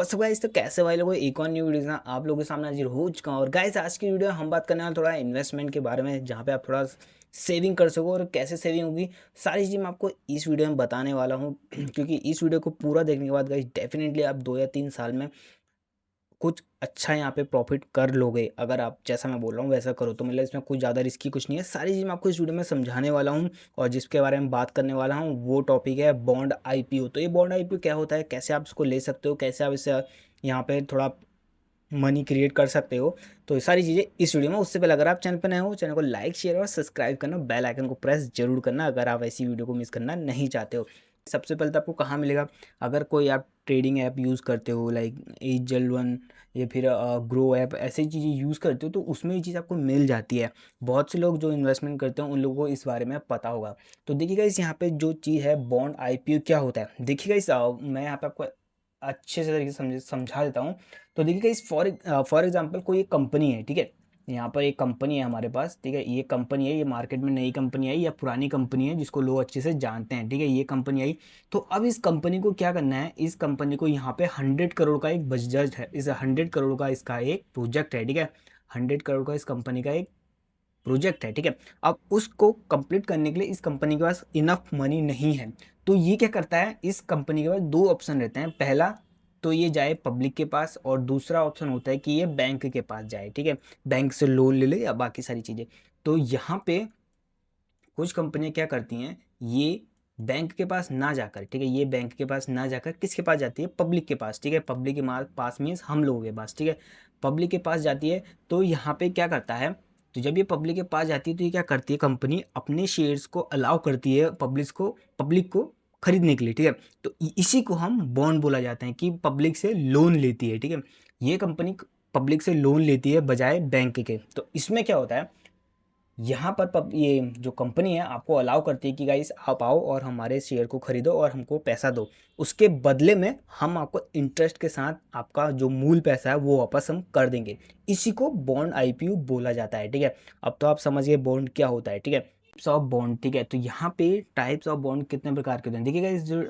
WhatsApp guys, तो कैसे भाई लोगों, एक और न्यू वीडियो ना आप लोगों के सामने हाजिर हो चुका हूं। और गाइस आज की वीडियो में हम बात करने वाले थोड़ा इन्वेस्टमेंट के बारे में, जहां पे आप थोड़ा सेविंग कर सको और कैसे सेविंग होगी, सारी चीज़ें मैं आपको इस वीडियो में बताने वाला हूं। क्योंकि इस वीडियो को पूरा देखने के बाद गाइस डेफिनेटली आप 2 या 3 साल में कुछ अच्छा यहाँ पे प्रॉफिट कर लोगे। अगर आप जैसा मैं बोल रहा हूँ वैसा करो तो मतलब इसमें कुछ ज़्यादा रिस्की कुछ नहीं है। सारी चीज़ मैं आपको इस वीडियो में समझाने वाला हूँ। और जिसके बारे में बात करने वाला हूँ वो टॉपिक है बॉन्ड आईपीओ। तो ये बॉन्ड आईपीओ क्या होता है, कैसे आप इसको ले सकते हो, कैसे आप इससे यहाँ पे थोड़ा मनी क्रिएट कर सकते हो। तो ये सारी चीज़ें इस वीडियो में। उससे पहले अगर आप चैनल पर नए हो, चैनल को लाइक शेयर और सब्सक्राइब करना, बेल आइकन को प्रेस जरूर करना अगर आप ऐसी वीडियो को मिस करना नहीं चाहते हो। सबसे पहले तो आपको कहाँ मिलेगा, अगर कोई आप ट्रेडिंग ऐप यूज़ करते हो लाइक एंजल वन या फिर ग्रो ऐप, ऐसी चीज़ें यूज़ करते हो तो उसमें ये चीज़ आपको मिल जाती है। बहुत से लोग जो इन्वेस्टमेंट करते हैं उन लोगों को इस बारे में पता होगा। तो देखिएगा इस यहाँ पे जो चीज़ है बॉन्ड आईपीओ क्या होता है, देखिएगा इस मैं यहाँ पे आपको अच्छे से तरीके से समझा देता हूँ। तो देखिएगा इस फॉर एग्जांपल कोई एक कंपनी है, ठीक है। यहाँ पर एक कंपनी है हमारे पास, ठीक है। ये कंपनी है, ये मार्केट में नई कंपनी आई या पुरानी कंपनी है जिसको लोग अच्छे से जानते हैं, ठीक है। ये कंपनी आई तो अब इस कंपनी को क्या करना है, इस कंपनी को यहाँ पे 100 करोड़ का एक बजट है, इस 100 करोड़ का इसका एक प्रोजेक्ट है, ठीक है। 100 करोड़ का इस कंपनी का एक प्रोजेक्ट है, ठीक है। अब उसको कंप्लीट करने के लिए इस कंपनी के पास इनफ मनी नहीं है। तो ये क्या करता है, इस कंपनी के पास दो ऑप्शन रहते हैं। पहला तो ये जाए पब्लिक के पास और दूसरा ऑप्शन होता है कि ये बैंक के पास जाए, ठीक है। बैंक से लोन ले ले या बाकी सारी चीज़ें। तो यहाँ पे कुछ कंपनियां क्या करती हैं, ये बैंक के पास ना जाकर, ठीक है, ये बैंक के पास ना जाकर किसके पास जाती है, पब्लिक के पास, ठीक है। पब्लिक के पास मीन्स हम लोगों के पास, ठीक है। पब्लिक के पास जाती है। तो यहाँ पे क्या करता है, तो जब ये पब्लिक के पास जाती है तो ये क्या करती है, कंपनी अपने शेयर्स को अलाउ करती है पब्लिक को खरीदने के लिए, ठीक है। तो इसी को हम बॉन्ड बोला जाता है कि पब्लिक से लोन लेती है, ठीक है। ये कंपनी पब्लिक से लोन लेती है बजाय बैंक के। तो इसमें क्या होता है, यहाँ पर ये जो कंपनी है आपको अलाउ करती है कि गाइस आप आओ और हमारे शेयर को खरीदो और हमको पैसा दो। उसके बदले में हम आपको इंटरेस्ट के साथ आपका जो मूल पैसा है वो वापस हम कर देंगे। इसी को बॉन्ड आईपीओ बोला जाता है, ठीक है। अब तो आप समझिए बॉन्ड क्या होता है, ठीक है। टाइप्स ऑफ बॉन्ड, ठीक है। तो यहाँ पे टाइप्स ऑफ बॉन्ड कितने प्रकार के होते हैं, देखिए गाइस जो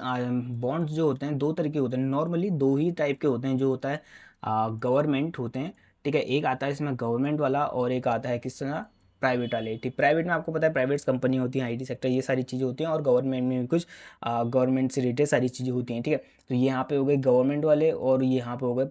बॉन्ड्स जो होते हैं दो तरीके होते हैं, नॉर्मली दो ही टाइप के होते हैं। जो होता है गवर्नमेंट होते हैं, ठीक है। एक आता है इसमें गवर्नमेंट वाला और एक आता है किस तरह, प्राइवेट वाले, ठीक। प्राइवेट में आपको पता है प्राइवेट कंपनी होती है, आईटी सेक्टर, ये सारी चीज़ें होती हैं। और गवर्नमेंट में भी कुछ गवर्नमेंट से रिलेटेड सारी चीज़ें होती हैं, ठीक है। तो ये यहाँ पे हो गए गवर्नमेंट वाले और ये यहाँ पे हो गए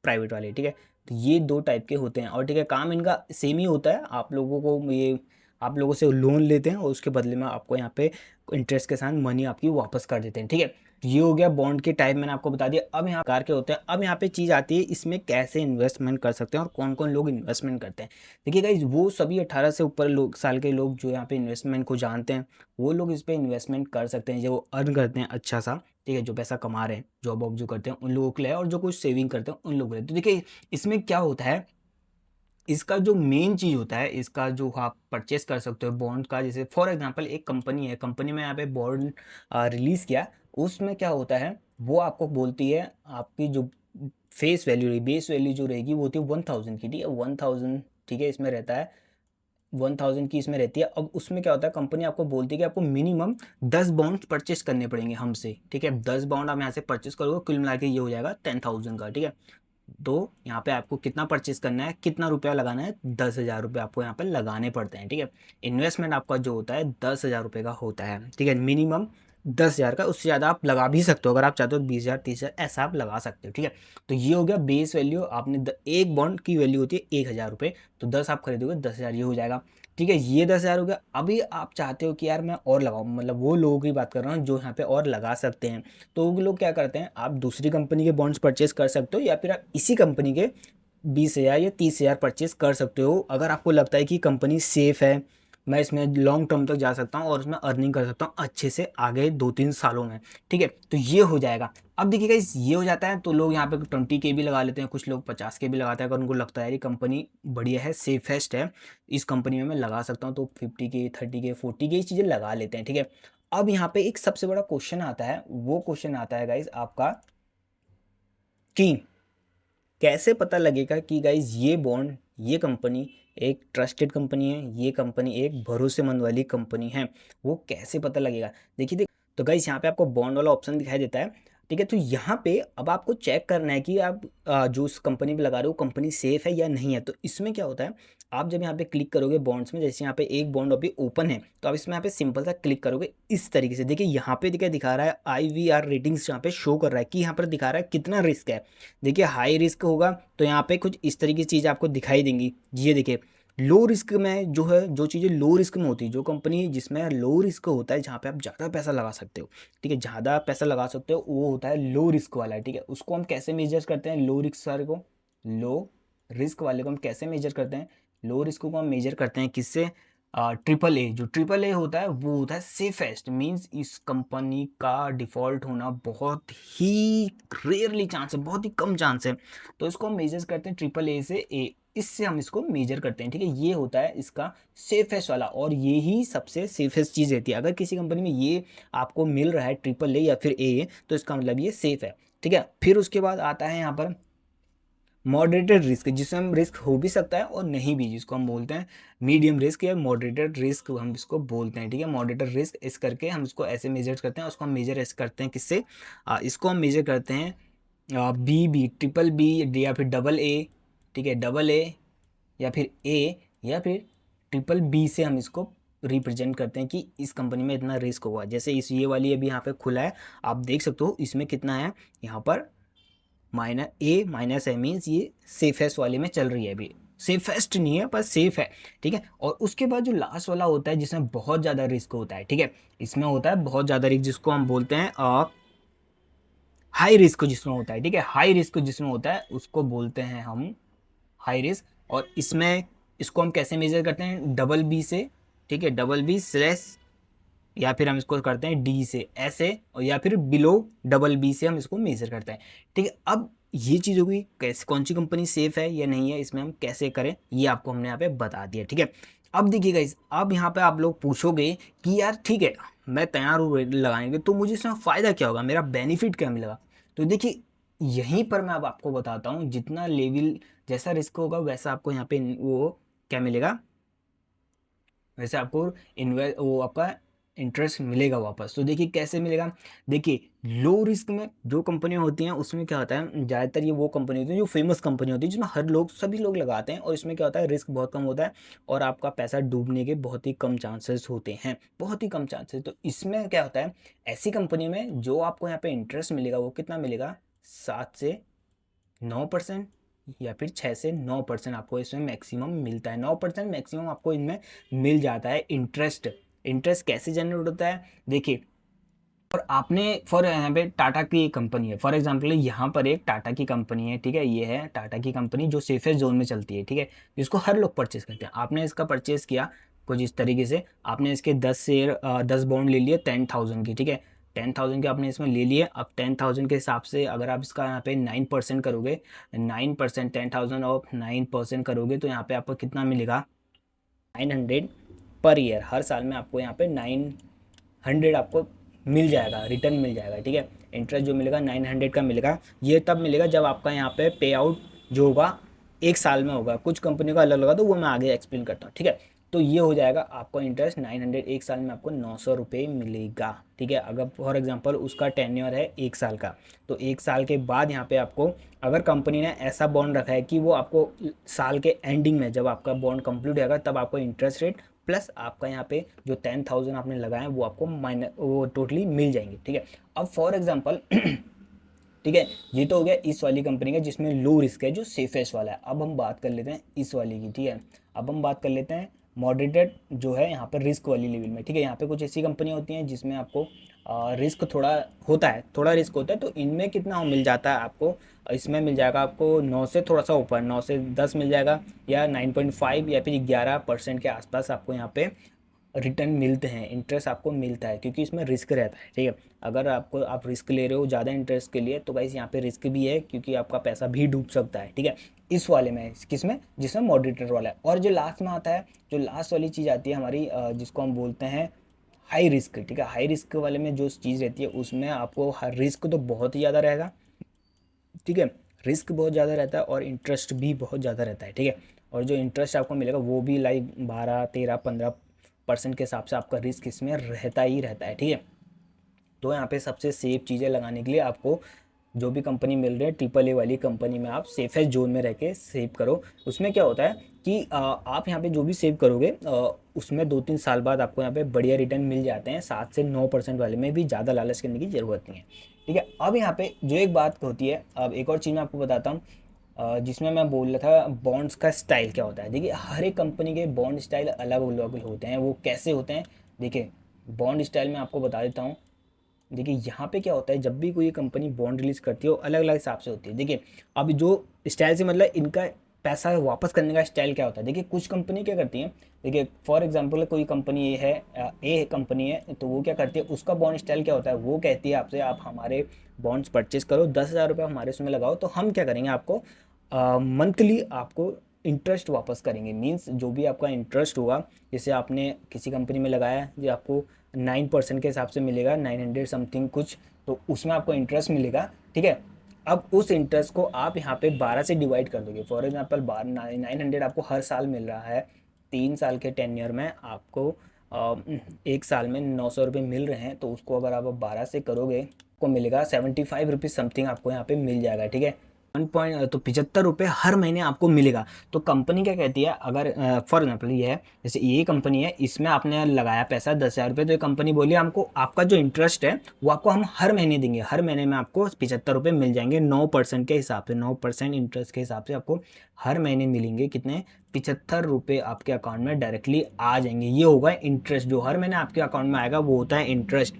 प्राइवेट वाले, ठीक है। तो ये दो टाइप के होते हैं और ठीक है, काम इनका सेम ही होता है। आप लोगों को ये आप लोगों से लोन लेते हैं और उसके बदले में आपको यहाँ पे इंटरेस्ट के साथ मनी आपकी वापस कर देते हैं, ठीक है। तो ये हो गया बॉन्ड के टाइप, मैंने आपको बता दिया। अब यहाँ प्रकार के होते हैं। अब यहाँ पे चीज़ आती है इसमें कैसे इन्वेस्टमेंट कर सकते हैं और कौन कौन लोग इन्वेस्टमेंट करते हैं। देखिए गाइस वो सभी 18 से ऊपर साल के लोग जो यहाँ पे इन्वेस्टमेंट को जानते हैं वो लोग इस पे इन्वेस्टमेंट कर सकते हैं। जो वो अर्न करते हैं अच्छा सा, ठीक है, जो पैसा कमा रहे हैं, जॉब वॉब जो करते हैं उन लोगों के लिए, और जो कुछ सेविंग करते हैं उन लोगों के लिए। तो देखिए इसमें क्या होता है, इसका जो मेन चीज़ होता है, इसका जो आप परचेस कर सकते हो बॉन्ड का, जैसे फॉर एग्जांपल एक कंपनी है, कंपनी में यहाँ पे बॉन्ड रिलीज़ किया। उसमें क्या होता है, वो आपको बोलती है आपकी जो फेस वैल्यू रही, बेस वैल्यू जो रहेगी वो होती है 1000 की, ठीक है। 1000, ठीक है, इसमें रहता है 1000 की इसमें रहती है। अब उसमें क्या होता है, कंपनी आपको बोलती है कि आपको मिनिमम 10 बॉन्ड परचेस करने पड़ेंगे हमसे, ठीक है। 10 बॉन्ड आप यहाँ से परचेस करोगे, कुल मिला के ये हो जाएगा 10,000 का, ठीक है। तो यहाँ पे आपको कितना परचेस करना है, कितना रुपया लगाना है, 10,000 रुपये आपको यहाँ पे लगाने पड़ते हैं, ठीक है। इन्वेस्टमेंट आपका जो होता है 10,000 रुपये का होता है, ठीक है। मिनिमम 10,000 का, उससे ज़्यादा आप लगा भी सकते हो, अगर आप चाहते हो 20,000 30,000 ऐसा आप लगा सकते हो, ठीक है। तो ये हो गया बेस वैल्यू। आपने एक बॉन्ड की वैल्यू होती है 1,000 रुपये, तो 10 आप खरीदोगे 10,000 ये हो जाएगा, ठीक है। ये 10,000 हो गया। अभी आप चाहते हो कि यार मैं और लगाऊँ, मतलब वो लोगों की बात कर रहा हूँ जो यहाँ पे और लगा सकते हैं। तो वो लोग क्या करते हैं, आप दूसरी कंपनी के बॉन्ड्स परचेस कर सकते हो या फिर आप इसी कंपनी के 20,000 या 30,000 परचेस कर सकते हो। अगर आपको लगता है कि कंपनी सेफ है, मैं इसमें लॉन्ग टर्म तक जा सकता हूँ और उसमें अर्निंग कर सकता हूँ अच्छे से आगे 2-3 सालों में, ठीक है। तो ये हो जाएगा। अब देखिएगा इस ये हो जाता है तो लोग यहाँ पे 20 के भी लगा लेते हैं, कुछ लोग 50 के भी लगाते हैं। अगर उनको लगता है ये कंपनी बढ़िया है, सेफेस्ट है, इस कंपनी में मैं लगा सकता हूँ, तो 50 के 30 के 40 के ये चीज़ें लगा लेते हैं, ठीक है। अब यहाँ पे एक सबसे बड़ा क्वेश्चन आता है, वो क्वेश्चन आता है गाइज आपका कि कैसे पता लगेगा कि गाइज ये बॉन्ड, ये कंपनी एक ट्रस्टेड कंपनी है, ये कंपनी एक भरोसेमंद वाली कंपनी है। वो कैसे पता लगेगा, देखिए तो गाइज यहाँ पे आपको बॉन्ड वाला ऑप्शन दिखाई देता है। ठीक है। तो यहाँ पे अब आपको चेक करना है कि आप जो उस कंपनी पे लगा रहे हो कंपनी सेफ है या नहीं है। तो इसमें क्या होता है, आप जब यहाँ पे क्लिक करोगे बॉन्ड्स में, जैसे यहाँ पे एक बॉन्ड अभी ओपन है, तो आप इसमें यहाँ पे सिंपल सा क्लिक करोगे इस तरीके से। देखिए यहाँ पे क्या दिखा रहा है, IVR रेटिंग्स यहाँ पे शो कर रहा है कि यहाँ पर दिखा रहा है कितना रिस्क है। देखिए हाई रिस्क होगा तो यहाँ पे कुछ इस तरीके की चीज़ आपको दिखाई देंगी। ये देखिए लो रिस्क में जो है, जो चीज़ें लो रिस्क में होती है, जो कंपनी जिसमें लो रिस्क होता है, जहाँ पे आप ज़्यादा पैसा लगा सकते हो, ठीक है, ज़्यादा पैसा लगा सकते हो, वो होता है लो रिस्क वाला, ठीक है। उसको हम कैसे मेजर करते हैं, लो रिस्क वाले को, लो रिस्क वाले को हम कैसे मेजर करते हैं, लो रिस्क को हम मेजर करते हैं किससे, ट्रिपल ए। जो ट्रिपल ए होता है वो होता है सेफेस्ट, मीन्स इस कंपनी का डिफ़ॉल्ट होना बहुत ही रेयरली चांस है, बहुत ही कम चांस है। तो इसको हम मेजर करते हैं ट्रिपल ए से ए, इससे हम इसको मेजर करते हैं, ठीक है। ये होता है इसका सेफेस्ट वाला, और ये ही सबसे सेफेस्ट चीज़ रहती है। अगर किसी कंपनी में ये आपको मिल रहा है ट्रिपल ए या फिर ए, तो इसका मतलब ये सेफ है, ठीक है। फिर उसके बाद आता है यहाँ पर मॉडरेटेड रिस्क, जिसमें रिस्क हो भी सकता है और नहीं भी, जिसको हम बोलते हैं मीडियम रिस्क या मॉडरेटेड रिस्क हम इसको बोलते हैं, ठीक है। मॉडरेटेड रिस्क इस करके हम इसको ऐसे मेजर करते हैं। उसको हम मेजर ऐसे करते हैं किससे, इसको हम मेजर करते हैं बी ट्रिपल बी या फिर डबल ए, ठीक है, डबल ए या फिर ए या फिर ट्रिपल बी से हम इसको रिप्रेजेंट करते हैं कि इस कंपनी में इतना रिस्क होगा। जैसे इस ये वाली अभी यहाँ पे खुला है, आप देख सकते हो इसमें कितना है, यहाँ पर माइनस है, मीन्स ये सेफेस्ट वाले में चल रही है अभी। सेफेस्ट नहीं है पर सेफ है, ठीक है। और उसके बाद जो लास्ट वाला होता है जिसमें बहुत ज़्यादा रिस्क होता है, ठीक है, इसमें होता है बहुत ज़्यादा रिस्क, जिसको हम बोलते हैं हाई रिस्क जिसमें होता है, ठीक है। हाई रिस्क जिसमें होता है उसको बोलते हैं हम हाई रिस्क। और इसमें इसको हम कैसे मेजर करते हैं, डबल बी से, ठीक है, डबल बी स्लैश, या फिर हम इसको करते हैं डी से ऐसे, और या फिर बिलो डबल बी से हम इसको मेजर करते हैं, ठीक है। अब ये चीज़ होगी कैसे, कौन सी कंपनी सेफ है या नहीं है, इसमें हम कैसे करें ये आपको हमने यहाँ पे बता दिया, ठीक है। अब देखिएगा अब यहाँ पे आप लोग पूछोगे कि यार ठीक है मैं तैयार हूँ लगाएंगे, तो मुझे इसमें फ़ायदा क्या होगा, मेरा बेनिफिट क्या मिलेगा। तो देखिए यहीं पर मैं अब आपको बताता हूँ, जितना लेवल जैसा रिस्क होगा वैसा आपको यहाँ पे वो क्या मिलेगा, वैसे आपको वो आपका इंटरेस्ट मिलेगा वापस। तो देखिए कैसे मिलेगा, देखिए लो रिस्क में जो कंपनियां होती हैं उसमें क्या होता है, ज़्यादातर ये वो कंपनी होती है जो फेमस कंपनी होती है, जिसमें हर लोग सभी लोग लगाते हैं, और इसमें क्या होता है रिस्क बहुत कम होता है, और आपका पैसा डूबने के बहुत ही कम चांसेस होते हैं, बहुत ही कम चांसेस। तो इसमें क्या होता है, ऐसी कंपनी में जो आपको यहाँ पे इंटरेस्ट मिलेगा वो कितना मिलेगा, 7 से 9% या फिर 6 से 9% आपको इसमें मैक्सिमम मिलता है। 9% मैक्सिमम आपको इनमें मिल जाता है इंटरेस्ट। इंटरेस्ट कैसे जनरेट होता है, देखिए, और आपने फॉर यहाँ पे टाटा की कंपनी है, फॉर एग्जांपल यहाँ पर एक टाटा की कंपनी है, ठीक है, ये है टाटा की कंपनी जो सेफेस्ट जोन में चलती है, ठीक है, जिसको हर लोग परचेस करते हैं। आपने इसका परचेस किया कुछ इस तरीके से, आपने इसके 10 शेयर 10 बॉन्ड ले लिए 10,000 की, ठीक है, 10,000 के आपने इसमें ले लिए। अब 10,000 के हिसाब से अगर आप इसका यहाँ पे 9% करोगे, 9% 10,000 और 9% करोगे, तो यहाँ पे आपको कितना मिलेगा, 900 पर ईयर, हर साल में आपको यहाँ पे 900 आपको मिल जाएगा, रिटर्न मिल जाएगा, ठीक है। इंटरेस्ट जो मिलेगा 900 का मिलेगा। ये तब मिलेगा जब आपका यहाँ पे पे आउट जो होगा 1 साल में होगा, कुछ कंपनियों का अलग लगा, तो वो मैं आगे एक्सप्लेन करता हूँ, ठीक है। तो ये हो जाएगा आपको इंटरेस्ट 900, 1 साल में आपको 900 रुपये मिलेगा, ठीक है। अगर फॉर एग्जांपल उसका टेन्योर है 1 साल का, तो 1 साल के बाद यहाँ पे आपको, अगर कंपनी ने ऐसा बॉन्ड रखा है कि वो आपको साल के एंडिंग में जब आपका बॉन्ड कंप्लीट होगा तब आपको इंटरेस्ट रेट प्लस आपका यहाँ पे जो 10,000 आपने लगाए वो आपको वो टोटली मिल जाएंगे, ठीक है। अब फॉर एग्जांपल ठीक है, ये तो हो गया इस वाली कंपनी का जिसमें लो रिस्क है, जो सेफेस्ट वाला है। अब हम बात कर लेते हैं इस वाली की, ठीक है। अब हम बात कर लेते हैं मॉडरेटेड जो है यहाँ पर रिस्क वाली लेवल में, ठीक है। यहाँ पे कुछ ऐसी कंपनियाँ होती हैं जिसमें आपको रिस्क थोड़ा होता है, थोड़ा रिस्क होता है। तो इनमें कितना मिल जाता है आपको, इसमें मिल जाएगा आपको 9 से थोड़ा सा ऊपर, 9 से 10 मिल जाएगा, या 9.5 या फिर 11% के आसपास आपको यहाँ पे रिटर्न मिलते हैं, इंटरेस्ट आपको मिलता है, क्योंकि इसमें रिस्क रहता है, ठीक है। अगर आप रिस्क ले रहे हो ज़्यादा इंटरेस्ट के लिए, तो गाइस यहाँ पे रिस्क भी है, क्योंकि आपका पैसा भी डूब सकता है, ठीक है। इस वाले में किसमें, जिसमें मॉडरेटर वाला है। और जो लास्ट में आता है, जो लास्ट वाली चीज़ आती है हमारी, जिसको हम बोलते हैं हाई रिस्क, ठीक है। हाई रिस्क वाले में जो चीज़ रहती है उसमें आपको रिस्क तो बहुत ही ज़्यादा रहेगा, ठीक है, रिस्क बहुत ज़्यादा रहता है और इंटरेस्ट भी बहुत ज़्यादा रहता है, ठीक है। और जो इंटरेस्ट आपको मिलेगा वो भी लाइक 12, 13, 15% के हिसाब से आपका रिस्क इसमें रहता ही रहता है, ठीक है। तो यहाँ पे सबसे सेफ चीज़ें लगाने के लिए आपको जो भी कंपनी मिल रही है ट्रिपल ए वाली कंपनी में आप सेफेस्ट जोन में रह के सेव करो। उसमें क्या होता है कि आप यहाँ पे जो भी सेव करोगे उसमें 2-3 साल बाद आपको यहाँ पे बढ़िया रिटर्न मिल जाते हैं। 7 से 9% वाले में भी ज़्यादा लालच करने की ज़रूरत नहीं है। ठीक है, अब यहाँ पे जो एक बात होती है, अब एक और चीज़ मैं आपको बताता हूँ जिसमें मैं बोल रहा था बॉन्ड्स का स्टाइल क्या होता है। देखिए हर एक कंपनी के बॉन्ड स्टाइल अलग अलग होते हैं। वो कैसे होते हैं, देखिए बॉन्ड स्टाइल मैं आपको बता देता हूँ। देखिए यहाँ पे क्या होता है, जब भी कोई कंपनी बॉन्ड रिलीज करती है वो अलग अलग हिसाब से होती है। देखिए अब जो स्टाइल से मतलब इनका पैसा वापस करने का स्टाइल क्या होता है। देखिए कुछ कंपनी क्या करती है, देखिए फॉर एग्जांपल कोई कंपनी ये है, ए कंपनी है, तो वो क्या करती है, उसका बॉन्ड स्टाइल क्या होता है, वो कहती है आपसे आप हमारे बॉन्ड्स परचेज करो, 10,000 रुपये हमारे उसमें लगाओ, तो हम क्या करेंगे आपको मंथली आपको इंटरेस्ट वापस करेंगे। मीन्स जो भी आपका इंटरेस्ट होगा, जैसे आपने किसी कंपनी में लगाया जो आपको 9% के हिसाब से मिलेगा, 900 समथिंग कुछ, तो उसमें आपको इंटरेस्ट मिलेगा। ठीक है, अब उस इंटरेस्ट को आप यहाँ पे 12 से डिवाइड कर दोगे। फॉर एग्जांपल 900 आपको हर साल मिल रहा है, 3 साल के टेन्योर में आपको एक साल में 900 रुपये मिल रहे हैं, तो उसको अगर आप 12 से करोगे आपको मिलेगा 75 रुपीज़ समथिंग आपको यहाँ पे मिल जाएगा। ठीक है, 1 तो 75 रुपये हर महीने आपको मिलेगा। तो कंपनी क्या कहती है, अगर फॉर एग्जाम्पल ये है, जैसे ये कंपनी है, इसमें आपने लगाया पैसा 10,000 रुपये, तो ये कंपनी बोली हमको आपका जो इंटरेस्ट है वो आपको हम हर महीने देंगे, हर महीने में आपको 75 रुपये मिल जाएंगे 9% के हिसाब से, 9% इंटरेस्ट के हिसाब से आपको हर महीने मिलेंगे। कितने, 75 रुपये आपके अकाउंट में डायरेक्टली आ जाएंगे। ये होगा इंटरेस्ट, जो हर महीने आपके अकाउंट में आएगा वो होता है इंटरेस्ट।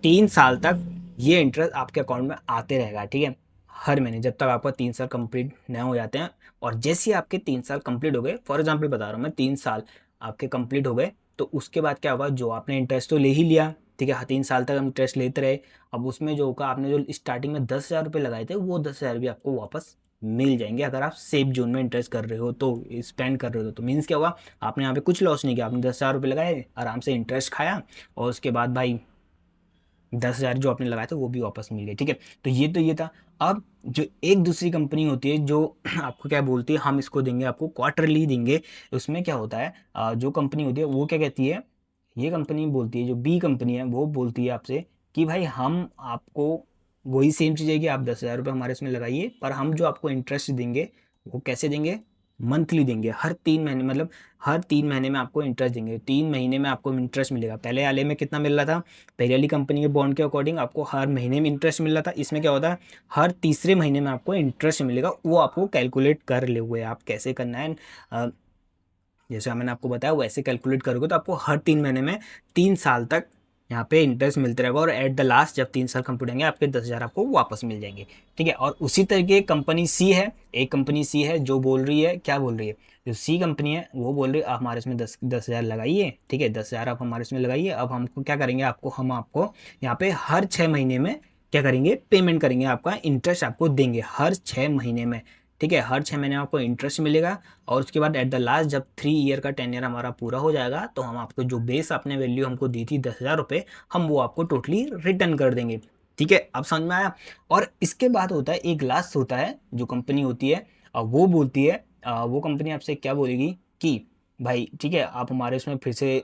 3 साल तक ये इंटरेस्ट आपके अकाउंट में आते रहेगा। ठीक है, हर महीने जब तक आपका 3 साल कंप्लीट न हो जाते हैं। और जैसे ही आपके 3 साल कंप्लीट हो गए, फॉर एग्जाम्पल बता रहा हूँ मैं, 3 साल आपके कंप्लीट हो गए, तो उसके बाद क्या होगा, जो आपने इंटरेस्ट तो ले ही लिया, ठीक है, 3 साल तक हम इंटरेस्ट लेते रहे। अब उसमें जो होगा, आपने जो स्टार्टिंग में 10,000 रुपये लगाए थे, वो 10,000 भी आपको वापस मिल जाएंगे। अगर आप सेफ जोन में इंटरेस्ट कर रहे हो तो, स्पेंड कर रहे हो तो मीन्स क्या होगा, आपने यहाँ पे कुछ लॉस नहीं किया, आपने 10,000 रुपये लगाए, आराम से इंटरेस्ट खाया, और उसके बाद भाई 10,000 जो आपने लगाया था वो भी वापस मिल गए। ठीक है, तो ये था। अब जो एक दूसरी कंपनी होती है जो आपको क्या बोलती है, हम इसको देंगे आपको क्वार्टरली देंगे। उसमें क्या होता है, जो कंपनी होती है वो क्या कहती है, ये कंपनी बोलती है, जो बी कंपनी है वो बोलती है आपसे कि भाई हम आपको वही सेम चीज़ है कि आप 10,000 रुपये हमारे इसमें लगाइए, पर हम जो आपको इंटरेस्ट देंगे वो कैसे देंगे, मंथली देंगे, हर 3 महीने, मतलब हर 3 महीने में आपको इंटरेस्ट देंगे। 3 महीने में आपको इंटरेस्ट मिलेगा। पहले वाले में कितना मिल रहा था, पहले वाली कंपनी के बॉन्ड के अकॉर्डिंग आपको हर महीने में इंटरेस्ट मिल रहा था। इसमें क्या होता है, हर तीसरे महीने में आपको इंटरेस्ट मिलेगा। वो आपको कैलकुलेट कर ले हुए, आप कैसे करना है, जैसे मैंने आपको बताया वैसे कैलकुलेट करोगे तो आपको हर 3 महीने में 3 साल तक यहाँ पे इंटरेस्ट मिलते रहेगा, और एट द लास्ट जब 3 साल कंप्लीट होंगे आपके 10,000 आपको वापस मिल जाएंगे। ठीक है, और उसी तरीके कंपनी सी है, एक कंपनी सी है जो बोल रही है, क्या बोल रही है, जो सी कंपनी है वो बोल रही है आप हमारे इसमें 10,000 लगाइए। ठीक है, 10,000 आप हमारे इसमें लगाइए। अब हमको क्या करेंगे, हम आपको यहाँ पे हर 6 महीने में क्या करेंगे, पेमेंट करेंगे, आपका इंटरेस्ट आपको देंगे हर 6 महीने में। ठीक है, हर 6 महीने में आपको इंटरेस्ट मिलेगा, और उसके बाद एट द लास्ट जब 3 ईयर का टेन्योर हमारा पूरा हो जाएगा, तो हम आपको जो बेस आपने वैल्यू हमको दी थी 10,000 रुपये, हम वो आपको टोटली रिटर्न कर देंगे। ठीक है, अब समझ में आया। और इसके बाद होता है एक लास्ट होता है, जो कंपनी होती है वो बोलती है, वो कंपनी आपसे क्या बोलेगी कि भाई ठीक है, आप हमारे उसमें फिर से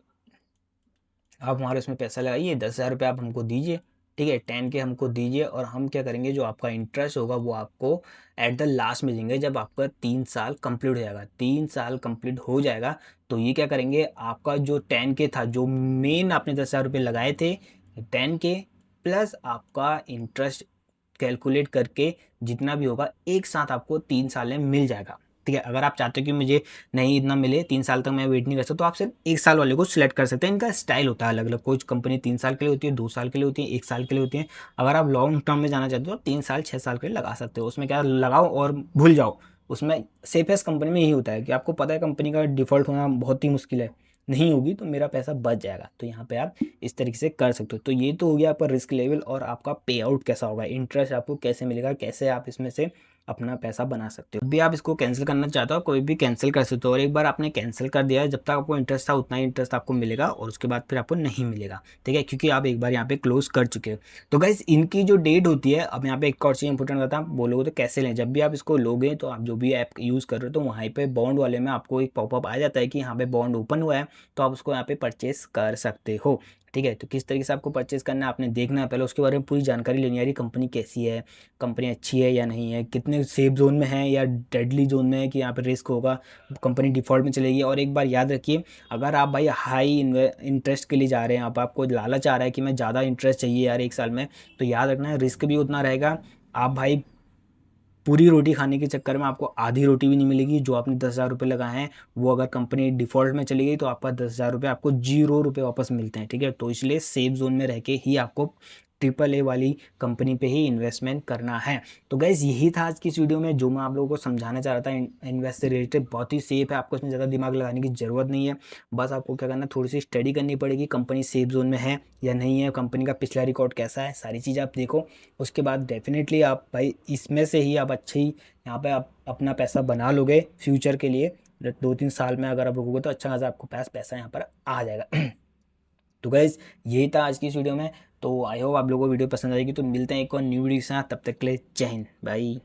आप हमारे उसमें पैसा लगाइए, 10,000 रुपये आप हमको दीजिए। ठीक है, 10K हमको दीजिए, और हम क्या करेंगे, जो आपका इंटरेस्ट होगा वो आपको एट द लास्ट में देंगे, जब आपका 3 साल कंप्लीट हो जाएगा। 3 साल कंप्लीट हो जाएगा तो ये क्या करेंगे, आपका जो 10K था, जो मेन आपने 10,000 रुपये लगाए थे, 10K प्लस आपका इंटरेस्ट कैलकुलेट करके जितना भी होगा एक साथ आपको 3 साल में मिल जाएगा। ठीक है, अगर आप चाहते हो कि मुझे नहीं इतना मिले, 3 साल तक मैं वेट नहीं कर सकता, तो आप सिर्फ 1 साल वाले को सिलेक्ट कर सकते हैं। इनका स्टाइल होता है अलग अलग, कुछ कंपनी 3 साल के लिए होती है, 2 साल के लिए होती है, 1 साल के लिए होती है। अगर आप लॉन्ग टर्म में जाना चाहते हो तो 3 साल 6 साल के लिए लगा सकते हो। उसमें क्या, लगाओ और भूल जाओ। उसमें सेफेस्ट कंपनी में यही होता है कि आपको पता है कंपनी का डिफ़ॉल्ट होना बहुत ही मुश्किल है, नहीं होगी तो मेरा पैसा बच जाएगा। तो यहाँ पे आप इस तरीके से कर सकते हो। तो ये तो हो गया आपका रिस्क लेवल, और आपका पे आउट कैसा होगा, इंटरेस्ट आपको कैसे मिलेगा, कैसे आप इसमें से अपना पैसा बना सकते हो। भी आप इसको कैंसिल करना चाहते हो, कोई भी कैंसिल कर सकते हो, और एक बार आपने कैंसिल कर दिया है, जब तक आपको इंटरेस्ट था उतना ही इंटरेस्ट आपको मिलेगा, और उसके बाद फिर आपको नहीं मिलेगा। ठीक है, क्योंकि आप एक बार यहाँ पे क्लोज कर चुके हो। तो गाइस इनकी जो डेट होती है, अब यहाँ पे एक और चीज़ इंपॉर्टेंट होता है, आप बोलोगे तो कैसे लें, जब भी आप इसको लोगे तो आप जो भी ऐप यूज़ कर रहे हो, तो वहाँ पे बॉन्ड वाले में आपको एक पॉपअप आ जाता है कि यहाँ पे बॉन्ड ओपन हुआ है, तो आप उसको यहाँ पे परचेस कर सकते हो। ठीक है। तो किस तरीके से आपको परचेज़ करना है आपने देखना है, पहले उसके बारे में पूरी जानकारी लेनी है। यार कंपनी कैसी है, कंपनी अच्छी है या नहीं है, कितने सेफ जोन में है या डेडली जोन में है कि यहाँ पे रिस्क होगा, कंपनी डिफ़ॉल्ट में चलेगी। और एक बार याद रखिए, अगर आप भाई हाई इंटरेस्ट के लिए जा रहे हैं, आप आपको लालच आ रहा है कि मैं ज़्यादा इंटरेस्ट चाहिए यार 1 साल में, तो याद रखना है रिस्क भी उतना रहेगा। आप भाई पूरी रोटी खाने के चक्कर में आपको आधी रोटी भी नहीं मिलेगी। जो आपने 10,000 रुपये लगाए हैं, वो अगर कंपनी डिफ़ॉल्ट में चली गई तो आपका 10,000 रुपये आपको 0 रुपये वापस मिलते हैं, ठीक है। तो इसलिए सेफ जोन में रह के ही आपको ट्रिपल ए वाली कंपनी पे ही इन्वेस्टमेंट करना है। तो गाइज़ यही था आज की इस वीडियो में जो मैं आप लोगों को समझाना चाह रहा था। इन्वेस्ट से रिलेटेड बहुत ही सेफ है, आपको इसमें ज़्यादा दिमाग लगाने की ज़रूरत नहीं है। बस आपको क्या करना है, थोड़ी सी स्टडी करनी पड़ेगी, कंपनी सेफ जोन में है या नहीं है, कंपनी का पिछला रिकॉर्ड कैसा है, सारी चीज़ आप देखो। उसके बाद डेफिनेटली आप भाई इसमें से ही आप अच्छी यहाँ पे आप अपना पैसा बना लोगे फ्यूचर के लिए। 2-3 साल में अगर आप रुकोगे तो अच्छा खासा आपको पैसा यहाँ पर आ जाएगा। तो गाइज़ यही था आज की इस वीडियो में। तो आई होप आप लोगों को वीडियो पसंद आएगी। तो मिलते हैं एक और न्यू वीडियो के साथ, तब तक के लिए जय हिंद, बाय।